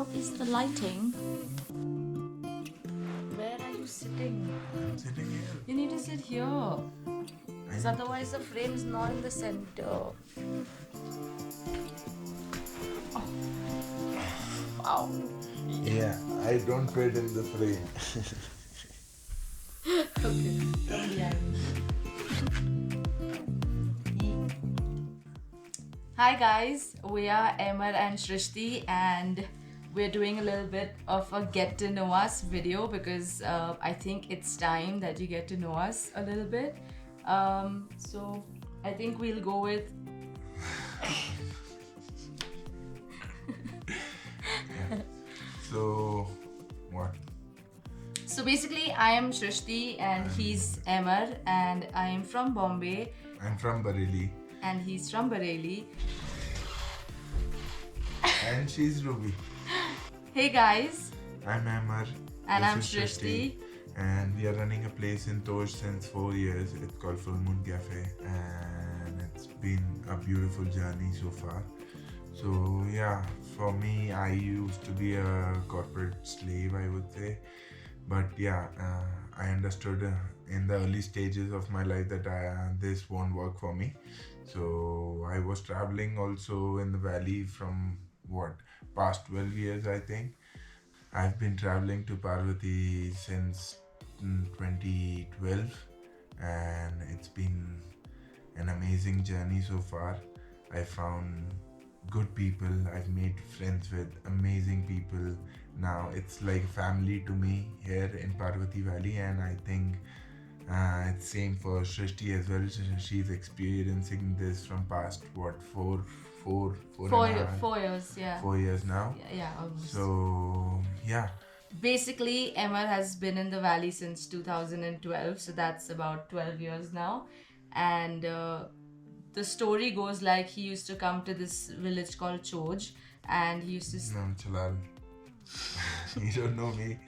how is the lighting? Where are you sitting? I'm sitting here. You need to sit here. Because otherwise the frame's not in the center. Oh. Wow. Yeah, I don't fit in the frame. Okay, come behind me. Hi guys, we are Ahmar and Shristi and we're doing a little bit of a get to know us video because I think it's time that you get to know us a little bit. So I think we'll go with So, what? So basically I am Shristi and he's Ahmar and I am from Bombay I'm from Bareilly. and he's from Bareilly. And she's Ruby. Hey guys, I'm Ahmar. and This I'm is Shristi. And we are running a place in Tosh since 4 years. It's called Full Moon Cafe. And it's been a beautiful journey so far. So, yeah, for me, I used to be a corporate slave, I would say. But yeah, I understood in the early stages of my life that this won't work for me. So I was traveling also in the valley from past 12 years, I think. I've been traveling to Parvati since 2012, and it's been an amazing journey so far. I found good people, I've made friends with amazing people. Now it's like family to me here in Parvati Valley, and I think it's same for Shrishti as well. She's experiencing this from past four and a half, 4 years, yeah. 4 years now. Yeah, almost. So yeah, Basically, Emmer has been in the valley since 2012, so that's about 12 years now. And the story goes like he used to come to this village called Choj, and he used to. no, Chalal. You don't know me.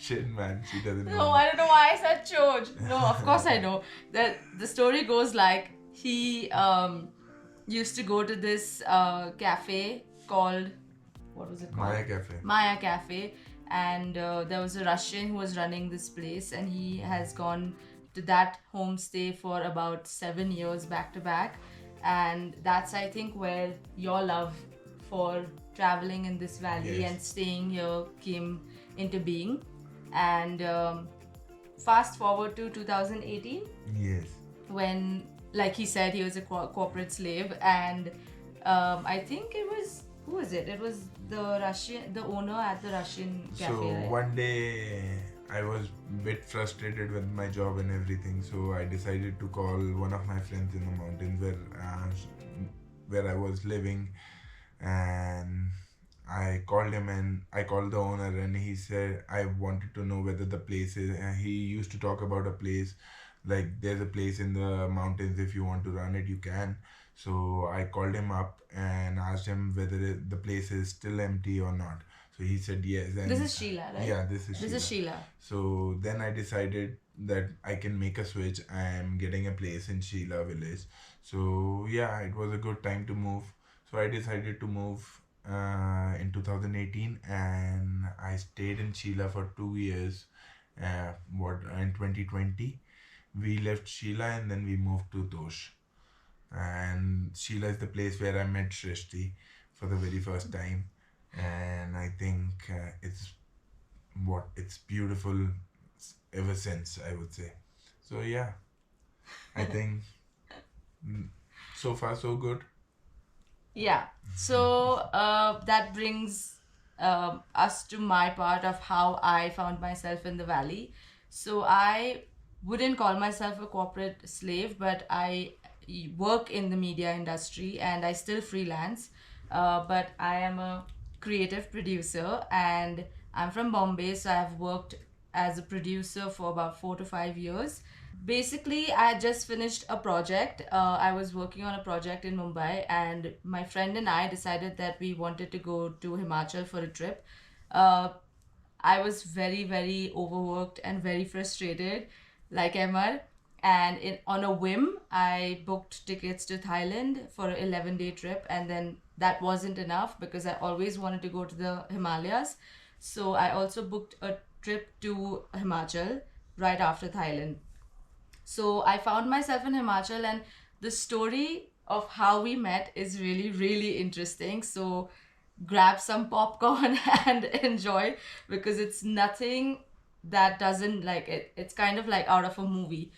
Shit, man, she doesn't know. No, I don't know why I said Choj. No, of course I know. The story goes like he used to go to this cafe called, what was it called? Maya Cafe. Maya Cafe, and there was a Russian who was running this place, and he has gone to that homestay for about 7 years back to back, and that's I think where your love for traveling in this valley Yes. and staying here came into being. And fast forward to 2018 Yes. when, like he said, he was a corporate slave, and I think it was, who was it? It was the owner at the Russian cafe. So right? one day I was a bit frustrated with my job and everything, so I decided to call one of my friends in the mountains where I was living, and I called him and I called the owner, and he said I wanted to know whether the place is. He used to talk about a place, like there's a place in the mountains, if you want to run it you can. So I called him up and asked him whether the place is still empty or not. So he said yes. And This is Shilha, right? Yeah, this is This is Shilha. So then I decided that I can make a switch. I am getting a place in Shilha village. So yeah, it was a good time to move. So I decided to move in 2018, and I stayed in Shilha for 2 years. In 2020 we left Shilha and then we moved to Tosh. And Shilha is the place where I met Shrishti for the very first time, and I think it's beautiful ever since, I would say. So yeah, I think so far so good. Yeah. So that brings us to my part of how I found myself in the valley. So I wouldn't call myself a corporate slave, but I work in the media industry and I still freelance. But I am a creative producer and I'm from Bombay, so I've worked as a producer for about 4 to 5 years. Basically, I had just finished a project. I was working on a project in Mumbai, and my friend and I decided that we wanted to go to Himachal for a trip. Uh, I was very, very overworked and very frustrated, like Emma. And on a whim, I booked tickets to Thailand for an 11-day trip. And then that wasn't enough because I always wanted to go to the Himalayas. So I also booked a trip to Himachal right after Thailand. So I found myself in Himachal, and the story of how we met is really, really interesting. So grab some popcorn and enjoy, because it's nothing that doesn't like it. It's kind of like out of a movie.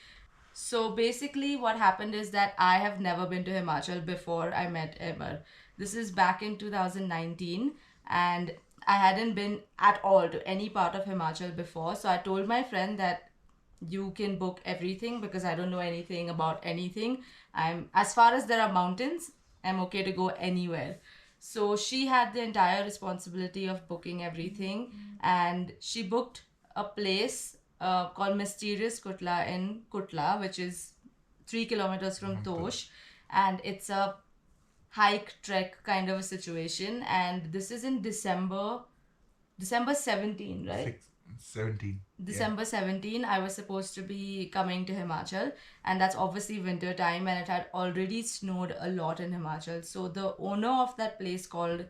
So basically, what happened is that I have never been to Himachal before I met Emmer. This is back in 2019, and I hadn't been at all to any part of Himachal before. So I told my friend that you can book everything because I don't know anything about anything. I'm as far as there are mountains, I'm okay to go anywhere. So she had the entire responsibility of booking everything, and she booked a place called Mysterious Kutla in Kutla, which is 3 kilometers from Tosh, and it's a hike trek kind of a situation. And this is in December 17, right? 17. December 17, I was supposed to be coming to Himachal, and that's obviously winter time, and it had already snowed a lot in Himachal. So the owner of that place called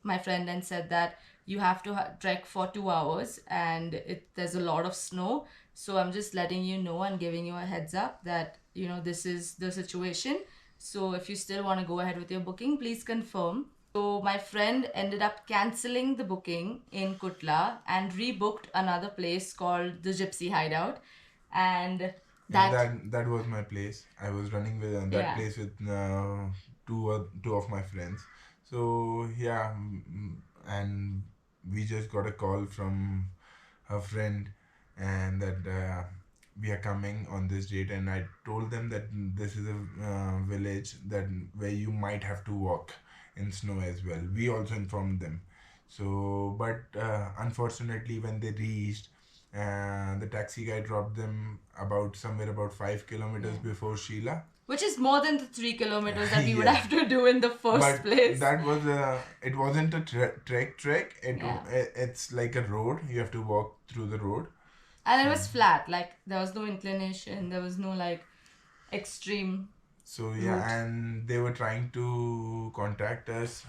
my friend and said that you have to trek for 2 hours, and there's a lot of snow. So I'm just letting you know and giving you a heads up that this is the situation. So if you still want to go ahead with your booking, please confirm. So my friend ended up canceling the booking in Kutla and rebooked another place called the Gypsy Hideout. And That was my place. I was running with that Yeah. place with two of my friends. So yeah, and we just got a call from a friend, and that we are coming on this date. And I told them that this is a village that where you might have to walk in snow as well. We also informed them. So, but unfortunately, when they reached, the taxi guy dropped them somewhere about 5 kilometers before Shilha. which is more than the 3 kilometers that we would Yes. have to do in the first But place. that was it wasn't a trek. Yeah. It's like a road. You have to walk through the road. And it was flat, like there was no inclination, there was no like extreme. So yeah, route. and they were trying to contact us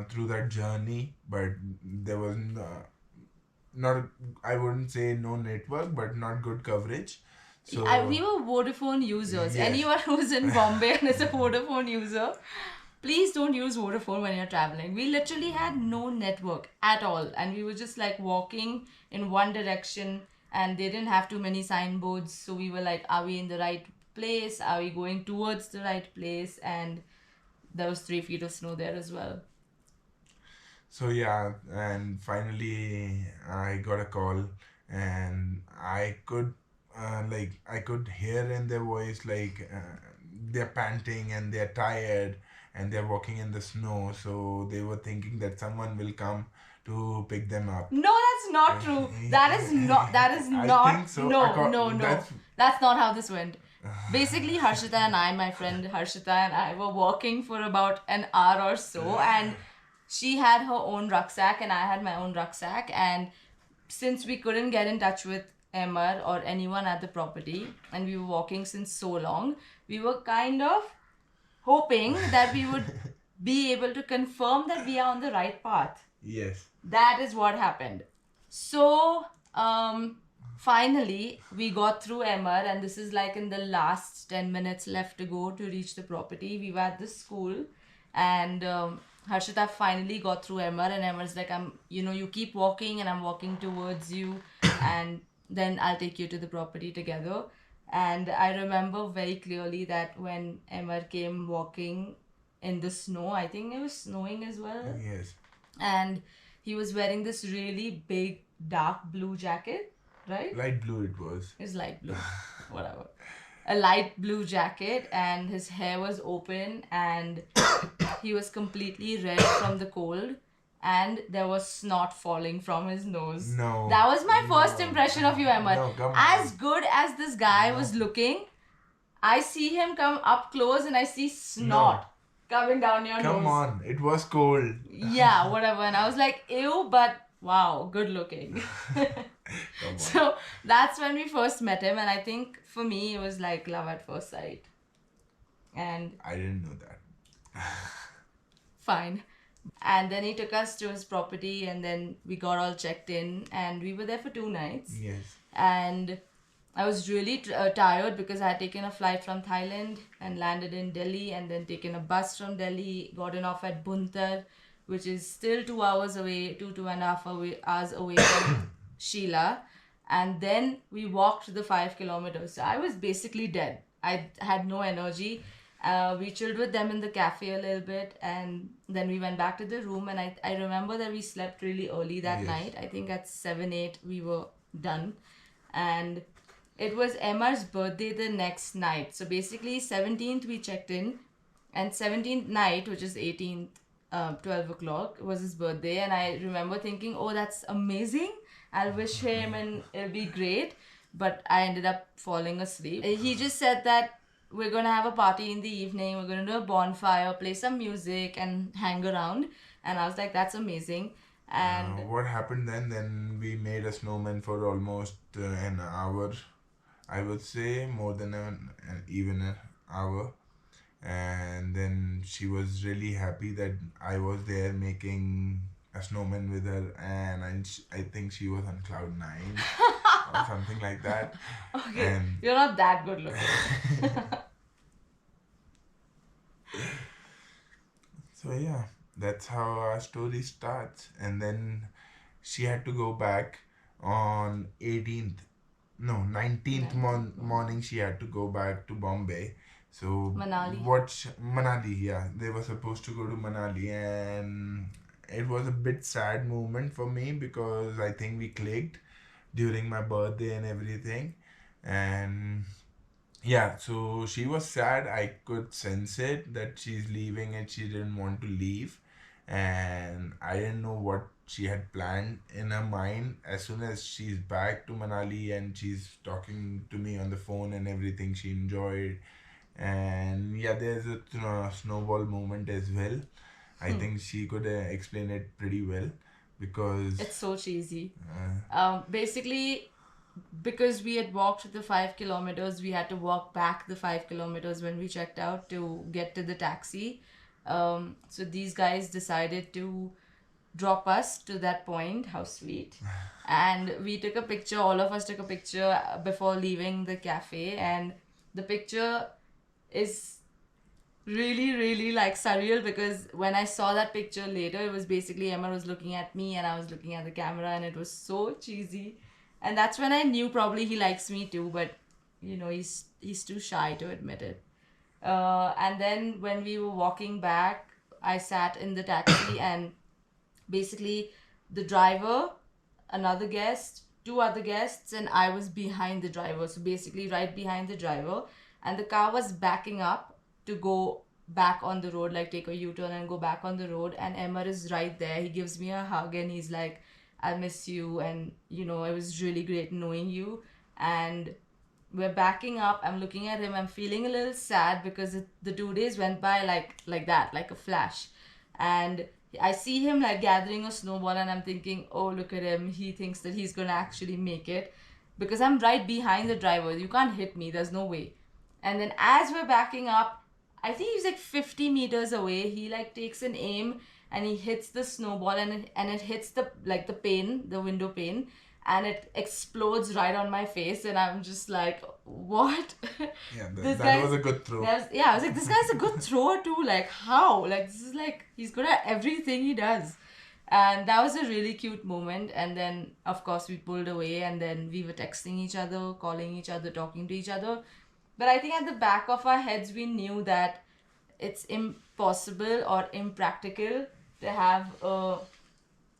through that journey, but there was not, I wouldn't say no network, but not good coverage. So We were Vodafone users. Yes. Anyone who's in Bombay and is a Vodafone user, please don't use Vodafone when you're traveling. We literally had no network at all, and we were just like walking in one direction, and they didn't have too many signboards. So we were like, are we in the right place? Are we going towards the right place? And there was 3 feet of snow there as well. So yeah, and finally I got a call, and I could I could hear in their voice like they're panting and they're tired and they're walking in the snow. So they were thinking that someone will come to pick them up. No, that's not true. That is not. I not. think so. No. That's That's not how this went. Basically, Harshita and I, my friend Harshita and I, were walking for about an hour or so, and she had her own rucksack and I had my own rucksack. And since we couldn't get in touch with Emmer or anyone at the property, and we were walking since so long, we were kind of hoping that we would be able to confirm that we are on the right path. Yes. That is what happened. So, finally, we got through Emmer, and this is like in the last 10 minutes left to go to reach the property. We were at the school, and Harshita finally got through Emmer, and Emmer's like, you keep walking, and I'm walking towards you, and then I'll take you to the property together. And I remember very clearly that when Emmer came walking in the snow, I think it was snowing as well. Yes. And he was wearing this really big dark blue jacket, right? Light blue it was. It was light blue, whatever. A light blue jacket, and his hair was open, and he was completely red from the cold, and there was snot falling from his nose. No. That was my first No. impression of you, Ahmad. No, come As on. good as this guy was looking, I see him come up close and I see snot coming down your nose. Come on, it was cold. Yeah, whatever. And I was like, ew, but wow, good looking. Come on. So that's when we first met him, and I think for me it was like love at first sight. And I didn't know that. fine. And then he took us to his property, and then we got all checked in, and we were there for 2 nights. Yes. And I was really tired because I had taken a flight from Thailand and landed in Delhi, and then taken a bus from Delhi, gotten off at Buntar, which is still 2 hours away, 2.5 hours away from Shilha. And then we walked the 5 kilometers. So I was basically dead. I had no energy. We chilled with them in the cafe a little bit, and then we went back to the room. And I remember that we slept really early that Yes. night. I think at 7, 8, we were done. And it was Emma's birthday the next night. So basically, 17th we checked in, and 17th night, which is 18th, 12 o'clock, was his birthday. And I remember thinking, oh, that's amazing. I'll wish him and it'll be great. But I ended up falling asleep. He just said that we're going to have a party in the evening, we're going to do a bonfire, play some music, and hang around. And I was like, that's amazing. And What happened then? Then we made a snowman for almost an hour. I would say more than even an hour. And then she was really happy that I was there making a snowman with her, and I think she was on cloud 9 or something like that. okay, And you're not that good looking. so yeah, that's how our story starts. And then she had to go back on 18th, no, 19th 19th morning. She had to go back to Bombay. So Manali. Manali, yeah, they were supposed to go to Manali, and it was a bit sad moment for me because I think we clicked during my birthday and everything. And yeah, so she was sad. I could sense it that she's leaving and she didn't want to leave. And I didn't know what she had planned in her mind. As soon as she's back to Manali and she's talking to me on the phone and everything, she enjoyed. And yeah, there's a snowball moment as well. I think she could explain it pretty well because It's so cheesy. uh, Basically, because we had walked the 5 kilometers, we had to walk back the 5 kilometers when we checked out to get to the taxi. So these guys decided to drop us to that point. How sweet. And we took a picture, all of us took a picture before leaving the cafe, and the picture is really, really like surreal because when I saw that picture later, it was basically Emma was looking at me and I was looking at the camera, and it was so cheesy. And that's when I knew probably he likes me too, but he's too shy to admit it. And then when we were walking back, I sat in the taxi, and basically the driver, another guest, two other guests, and I was behind the driver. So basically right behind the driver, and the car was backing up to go back on the road, like take a U-turn and go back on the road. And Emma is right there. He gives me a hug and he's like, I miss you, and it was really great knowing you. And we're backing up. I'm looking at him. I'm feeling a little sad because the 2 days went by like that, like a flash. And I see him like gathering a snowball, and I'm thinking, oh, look at him. He thinks that he's gonna actually make it because I'm right behind the driver. You can't hit me. There's no way. And then as we're backing up, I think he's like 50 meters away. He like takes an aim and he hits the snowball, and it hits the pane, the window pane, and it explodes right on my face. And I'm just like, what? yeah, This that guy's was a good throw. yeah, I was like, this guy's a good thrower too. Like, how? Like, this is like, he's good at everything he does. And that was a really cute moment. And then, of course, we pulled away, and then we were texting each other, calling each other, talking to each other. But I think at the back of our heads, we knew that it's impossible or impractical to have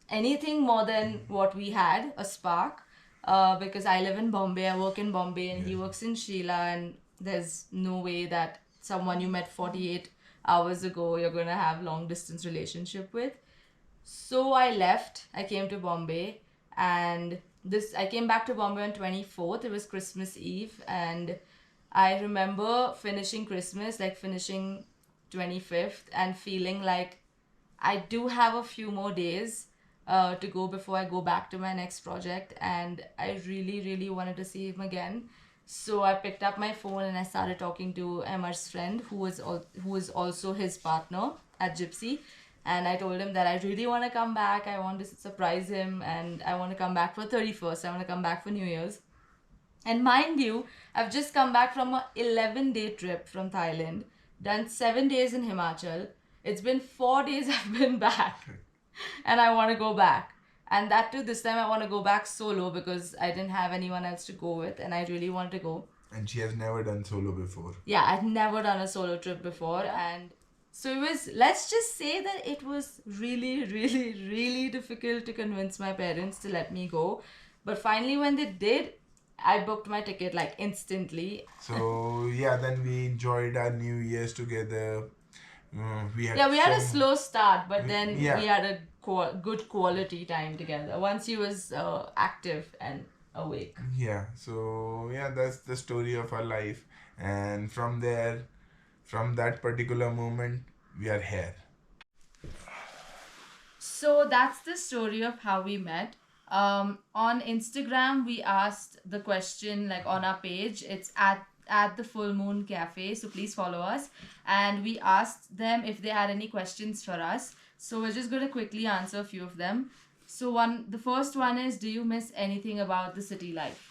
anything more than what we had, a spark. Because I live in Bombay, I work in Bombay, and he Yes. works in Shilha, and there's no way that someone you met 48 hours ago you're going to have long distance relationship with. So I left. I came to Bombay, and I came back to Bombay on 24th. It was Christmas Eve, and I remember finishing Christmas, like finishing 25th, and feeling like I do have a few more days, to go before I go back to my next project, and I really, really wanted to see him again. So I picked up my phone and I started talking to Ahmar's friend, who was also his partner at Gypsy, and I told him that I really want to come back. I want to surprise him, and I want to come back for 31st. I want to come back for New Year's. And mind you, I've just come back from a 11-day trip from Thailand, done 7 days in Himachal. It's been 4 days I've been back, and I want to go back. And that too, this time I want to go back solo because I didn't have anyone else to go with, and I really want to go. And she has never done solo before. Yeah, I'd never done a solo trip before, and so it was, let's just say that it was really, really, really difficult to convince my parents to let me go. But finally, when they did, I booked my ticket like instantly. So yeah, then we enjoyed our New Year's together. We had Yeah, we had a some- slow start, but then Yeah. we had a good quality time together once he was active and awake. Yeah, so yeah, that's the story of our life, and from there, from that particular moment, we are here. So that's the story of how we met. On Instagram, we asked the question like on our page. It's at the Full Moon Cafe. So please follow us. And we asked them if they had any questions for us. So we're just going to quickly answer a few of them. So the first one is, do you miss anything about the city life?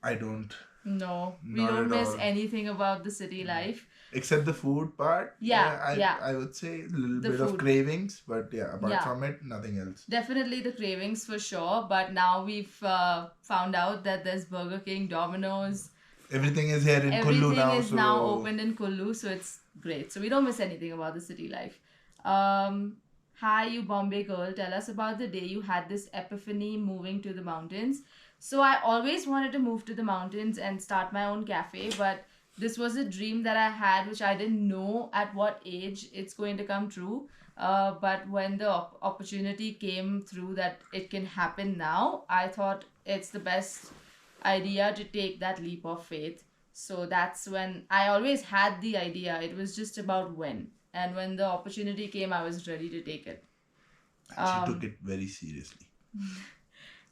I don't, No, we Not don't at miss all. anything about the city life. except the food part. Yeah. I would say a little The bit of food. cravings, but yeah, apart Yeah. from it, nothing else. Definitely the cravings for sure, but now we've found out that there's Burger King, Domino's. Everything is here in Everything Kullu now, is so now opened in Kullu, so it's great. So we don't miss anything about the city life. Hi, you Bombay girl. Tell us about the day you had this epiphany moving to the mountains. So I always wanted to move to the mountains and start my own cafe, but this was a dream that I had, which I didn't know at what age it's going to come true. But when the opportunity came through that it can happen now, I thought it's the best idea to take that leap of faith. So that's when I always had the idea. It was just about when. And when the opportunity came, I was ready to take it. she took it very seriously.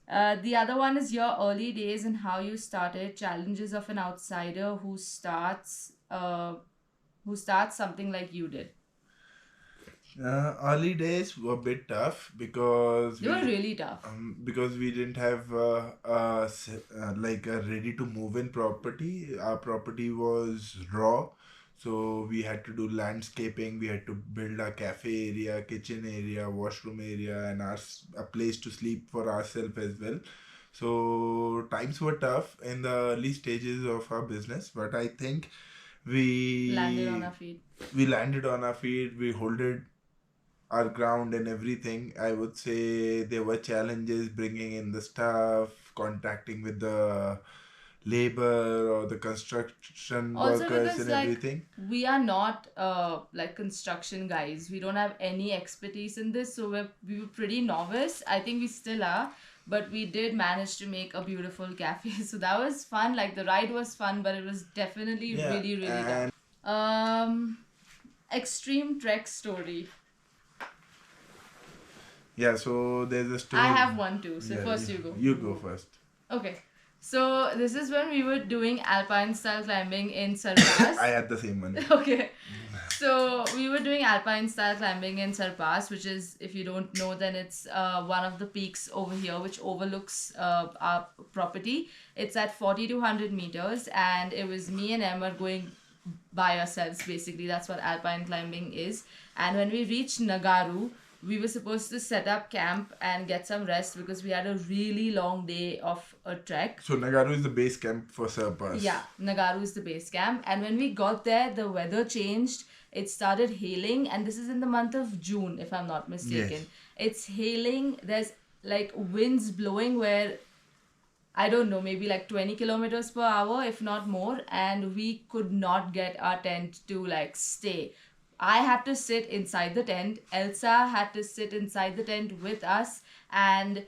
The other one is your early days and how you started. Challenges of an outsider who starts something like you did. Early days were a bit tough because They were really tough. because we didn't have like a ready to move in property. Our property was raw, so we had to do landscaping. We had to build a cafe area, kitchen area, washroom area, and a place to sleep for ourselves as well. So times were tough in the early stages of our business, but I think we Landed on our feet. we landed on our feet. We holded our ground and everything. I would say there were challenges bringing in the staff, contacting with the labor or the construction Also workers because and like everything. we are not like construction guys. We don't have any expertise in this, so we were pretty novice. I think we still are, but we did manage to make a beautiful cafe. So that was fun. Like the ride was fun, but it was definitely Yeah, really, really and tough. Extreme trek story. yeah, so there's a story. I have one too. So Yeah, first you go. You go first. Okay. So this is when we were doing alpine style climbing in Sarpas. I had the same one. Okay. So we were doing alpine style climbing in Sarpas, which is, if you don't know, then it's one of the peaks over here which overlooks our property. It's at 4,200 meters, and it was me and Emma going by ourselves, basically. That's what alpine climbing is. And when we reached Nagaru, we were supposed to set up camp and get some rest because we had a really long day of a trek. So Nagaru is the base camp for Sarpas. Yeah, Nagaru is the base camp. And when we got there, the weather changed. It started hailing, and this is in the month of June, if I'm not mistaken. Yes. It's hailing. There's like winds blowing where, I don't know, maybe like 20 kilometers per hour, if not more. And we could not get our tent to like stay. I had to sit inside the tent. Elsa had to sit inside the tent with us, and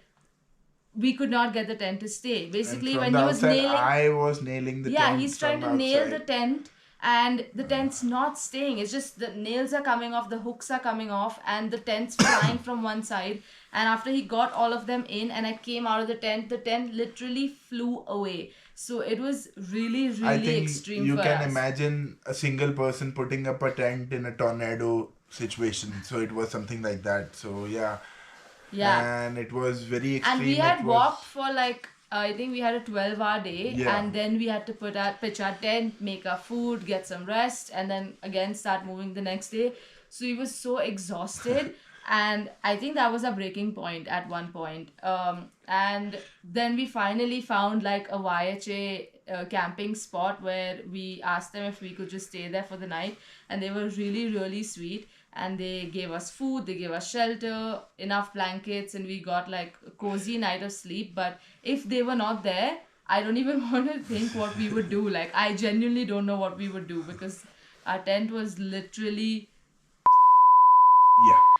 we could not get the tent to stay. And Basically, from when the he was outside, nailing, I was nailing the yeah, tent he's trying from to nail the outside. tent, and the tent's not staying. It's just the nails are coming off, the hooks are coming off, and the tent's flying from one side. And after he got all of them in and I came out of the tent literally flew away. So it was really, I really think extreme you for can us. imagine a single person putting up a tent in a tornado situation. So it was something like that. So yeah, Yeah. and it was very And we extreme. had It walked was for like I think we had a 12-hour day, yeah. and then we had to pitch our tent, make our food, get some rest, and then again start moving the next day. So we were so exhausted, and I think that was our breaking point at one point. And then we finally found like a YHA camping spot where we asked them if we could just stay there for the night, and they were really, really sweet, and they gave us food, they gave us shelter, enough blankets, and we got like a cozy night of sleep. But if they were not there, I don't even want to think what we would do. Like, I genuinely don't know what we would do, because our tent was literally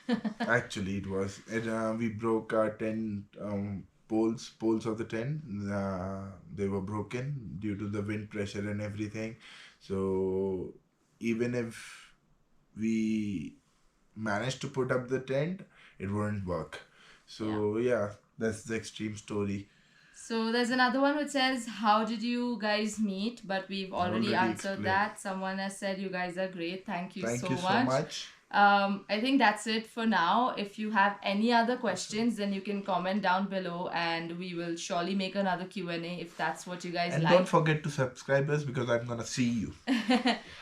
Yeah, actually, it was. We broke our tent poles of the tent. They were broken due to the wind pressure and everything. So even if we managed to put up the tent, it wouldn't work. So yeah, that's the extreme story. So there's another one which says, "How did you guys meet?" But we've already Already answered explained. that. Someone has said, "You guys are great. Thank you Thank so you so much." much. I think that's it for now. If you have any other questions, then you can comment down below, and we will surely make another Q&A if that's what you guys And like. don't forget to subscribe us because I'm gonna see you.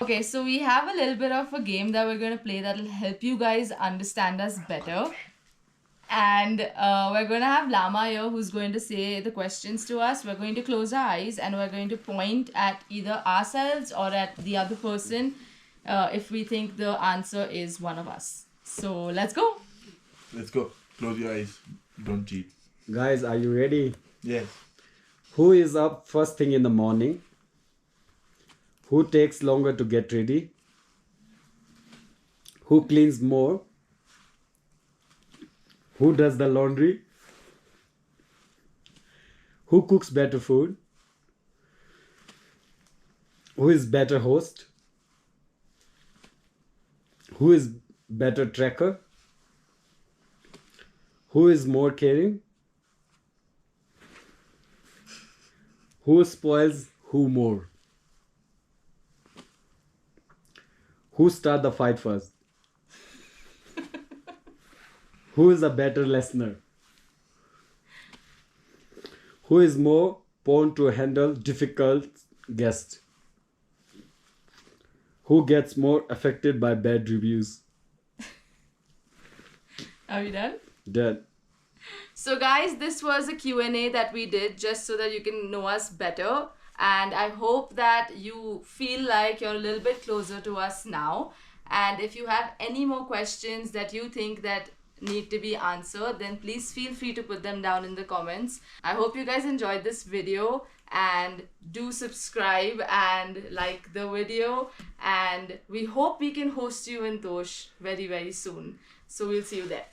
Okay, so we have a little bit of a game that we're going to play that will help you guys understand us better. And we're going to have Lama here who's going to say the questions to us. We're going to close our eyes and we're going to point at either ourselves or at the other person if we think the answer is one of us. So let's go. Let's go. Close your eyes. Don't cheat. Guys, are you ready? Yes. Who is up first thing in the morning? Who takes longer to get ready? Who cleans more? Who does the laundry? Who cooks better food? Who is better host? Who is better tracker? Who is more caring? Who spoils who more? Who start the fight first? Who is a better listener? Who is more prone to handle difficult guests? Who gets more affected by bad reviews? Are we done? Done. So guys, this was a Q&A that we did just so that you can know us better, and I hope that you feel like you're a little bit closer to us now. And if you have any more questions that you think that need to be answered, then please feel free to put them down in the comments. I hope you guys enjoyed this video, and do subscribe and like the video, and we hope we can host you in Tosh very, very soon. So we'll see you there.